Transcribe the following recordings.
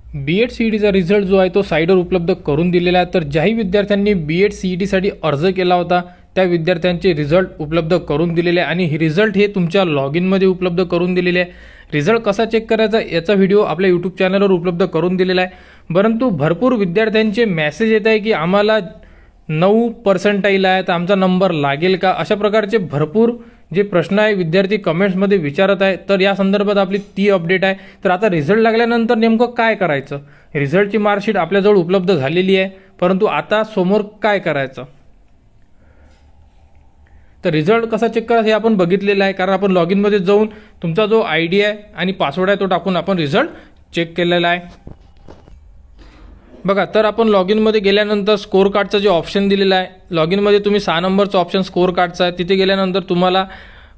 BEd CETचा result जो आहे तो साईटवर उपलब्ध करून दिलेला आहे। तर ज्याही विद्यार्थ्यांनी BEd CETसाठी अर्ज केला होता त्या विद्यार्थ्यांचे रिझल्ट उपलब्ध करून दिलेले आहे आणि हे रिझल्ट हे तुमच्या लॉग इनमध्ये उपलब्ध करून दिलेले आहे। रिझल्ट कसा चेक करायचा याचा व्हिडिओ आपल्या यूट्यूब चॅनलवर उपलब्ध करून दिलेला आहे। परंतु भरपूर विद्यार्थ्यांचे मेसेज येत आहे की आम्हाला 9% आहे तर आमचा नंबर लागेल का, अशा प्रकारचे भरपूर जे प्रश्न आहे विद्यार्थी कमेंट्समध्ये विचारत आहे। तर या संदर्भात आपली ती अपडेट आहे। तर आता रिझल्ट लागल्यानंतर नेमकं काय करायचं, रिझल्टची मार्कशीट आपल्याजवळ उपलब्ध झालेली आहे, परंतु आता समोर काय करायचं, तर रिझल्ट कसा चेक करायचा हे आपण बघितलेलं आहे। कारण आपण लॉग इनमध्ये जाऊन तुमचा जो ID आहे आणि पासवर्ड आहे तो टाकून आपण रिझल्ट चेक केलेला आहे। बघा, तर आपण लॉग इनमध्ये गेल्यानंतर स्कोर कार्डचा जो ऑप्शन दिलेला आहे, लॉग इनमध्ये तुम्ही 6 नंबरचा ऑप्शन स्कोर कार्डचा आहे, तिथे गेल्यानंतर तुम्हाला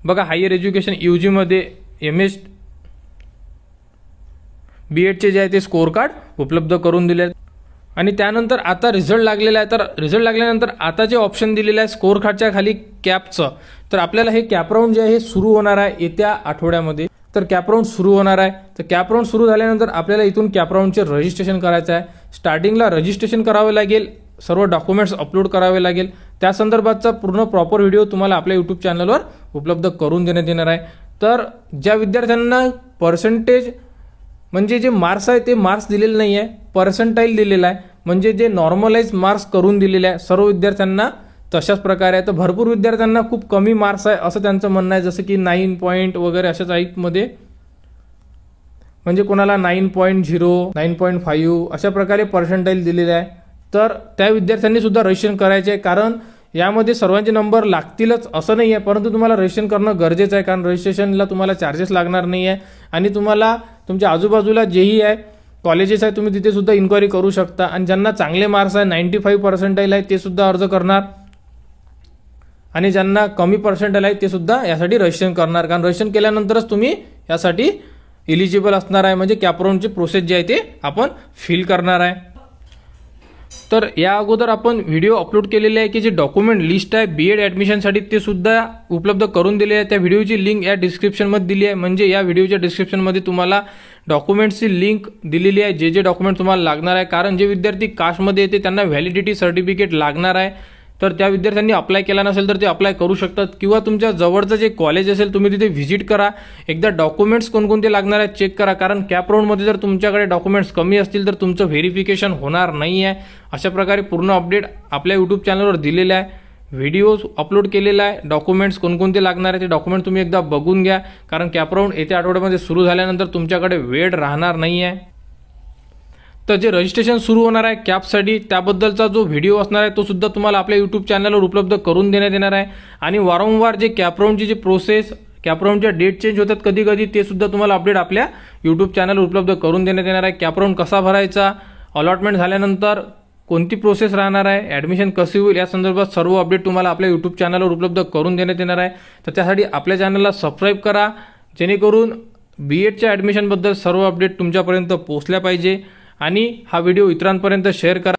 बघा हायर एज्युकेशन UG मध्ये MS BEdचे जे आहे ते स्कोर कार्ड उपलब्ध करून दिले आहेत। आणि त्यानंतर आता रिझल्ट लागलेला आहे। तर रिझल्ट लागल्यानंतर आता जे ऑप्शन दिलेलं आहे स्कोर कार्डच्या खाली कॅपचं, तर आपल्याला हे कॅप राऊंड जे आहे हे सुरू होणार आहे येत्या आठवड्यामध्ये। तर कॅप राऊंड सुरू होणार आहे। तर कॅप राऊंड सुरू झाल्यानंतर आपल्याला इथून कॅप राऊंडचे रजिस्ट्रेशन करायचं आहे। स्टार्टिंगला रजिस्ट्रेशन करावे लागेल, सर्व डॉक्युमेंट्स अपलोड करावे लागेल, त्या संदर्भातचा पूर्ण प्रॉपर व्हिडिओ तुम्हाला आपल्या यूट्यूब चॅनलवर उपलब्ध करून देण्यात येणार आहे। तर ज्या विद्यार्थ्यांना पर्सेंटेज म्हणजे जे मार्क्स आहे ते मार्क्स दिलेले नाही आहे, पर्सेंटाईल दिलेला आहे, म्हणजे जे नॉर्मलाइज मार्क्स करून दिलेले आहे सर्व विद्यार्थ्यांना तशाच प्रकारे आहे। तर भरपूर विद्यार्थ्यांना खूप कमी मार्क्स आहे असं त्यांचं म्हणणं आहे, जसं की 9 पॉईंट वगैरे अशाच टाईपमध्ये, म्हणजे कोणाला 9.0 9.5 अशा प्रकारे पर्सेंटाईल दिलेले आहे। तर त्या विद्यार्थ्यांनी सुद्धा रजिस्ट्रेशन करायचे आहे, कारण यामध्ये सर्वांचे नंबर लागतीलच असं नाही आहे, परंतु तुम्हाला रजिस्ट्रेशन करणं गरजेचं आहे। कारण रजिस्ट्रेशनला तुम्हाला चार्जेस लागणार नाही आहे आणि तुम्हाला तुमच्या आजूबाजूला जेही आहे कॉलेजेस आहे तुम्ही तिथे सुद्धा इन्क्वायरी करू शकता। आणि ज्यांना चांगले मार्क्स आहे 95 पर्सेंटाईल आहे ते सुद्धा अर्ज करणार आणि ज्यांना कमी पर्सेंटाईल आहे ते सुद्धा यासाठी रजिस्ट्रेशन करणार, कारण रजिस्ट्रेशन केल्यानंतरच तुम्ही यासाठी एलिजिबल असणार आहे, म्हणजे कॅप राऊंडची प्रोसेस जी आहे ते आपण फिल करणार आहे। तर या अगोदर आपण व्हिडिओ अपलोड केलेले आहे की जे डॉक्युमेंट लिस्ट आहे BEd ॲडमिशनसाठी ते सुद्धा उपलब्ध करून दिले आहे। त्या व्हिडिओची लिंक या डिस्क्रिप्शनमध्ये दिली आहे, म्हणजे या व्हिडिओच्या डिस्क्रिप्शनमध्ये तुम्हाला डॉक्युमेंट्सची लिंक दिलेली आहे, जे डॉक्युमेंट तुम्हाला लागणार आहे। कारण जे विद्यार्थी कास्टमध्ये येते त्यांना व्हॅलिडिटी सर्टिफिकेट लागणार आहे, तर त्या विद्यार्थ्यांनी अप्लाय केला नसेल तर ते अप्लाय करू शकतात, किंवा तुमच्या जवळचं जे कॉलेज असेल तुम्ही तिथे व्हिजिट करा, एकदा डॉक्युमेंट्स कोणकोणते लागणार आहेत चेक करा। कारण कॅप राऊंडमध्ये जर तुमच्याकडे डॉक्युमेंट्स कमी असतील तर तुमचं व्हेरिफिकेशन होणार नाही आहे। अशा प्रकारे पूर्ण अपडेट आपल्या यूट्यूब चॅनलवर दिलेला आहे, व्हिडिओज अपलोड केलेला आहे, डॉक्युमेंट्स कोणकोणते लागणार आहे ते डॉक्युमेंट तुम्ही एकदा बघून घ्या, कारण कॅप राऊंड येत्या आठवड्यामध्ये सुरू झाल्यानंतर तुमच्याकडे वेळ राहणार नाही आहे। तर जे रजिस्ट्रेशन सुरू होणार आहे कॅपसाठी त्याबद्दलचा जो व्हिडिओ असणार आहे तो सुद्धा तुम्हाला आपल्या यूट्यूब चॅनलवर उपलब्ध करून देण्यात येणार आहे। आणि वारंवार जे कॅप राऊंडची जी प्रोसेस, कॅप राऊंडच्या डेट चेंज होतात कधी कधी, ते सुद्धा तुम्हाला अपडेट आपल्या यूट्यूब चॅनलवर उपलब्ध करून देण्यात येणार आहे। कॅप राऊंड कसा भरायचा, अलॉटमेंट झाल्यानंतर कोणती प्रोसेस राहणार आहे, ॲडमिशन कशी होईल, या संदर्भात सर्व अपडेट तुम्हाला आपल्या यूट्यूब चॅनलवर उपलब्ध करून देण्यात येणार आहे। तर त्यासाठी आपल्या चॅनलला सबस्क्राईब करा, जेणेकरून BEdच्या ॲडमिशनबद्दल सर्व अपडेट तुमच्यापर्यंत पोहोचल्या पाहिजे। आणि हा व्हिडिओ इतरांपर्यंत शेअर करा।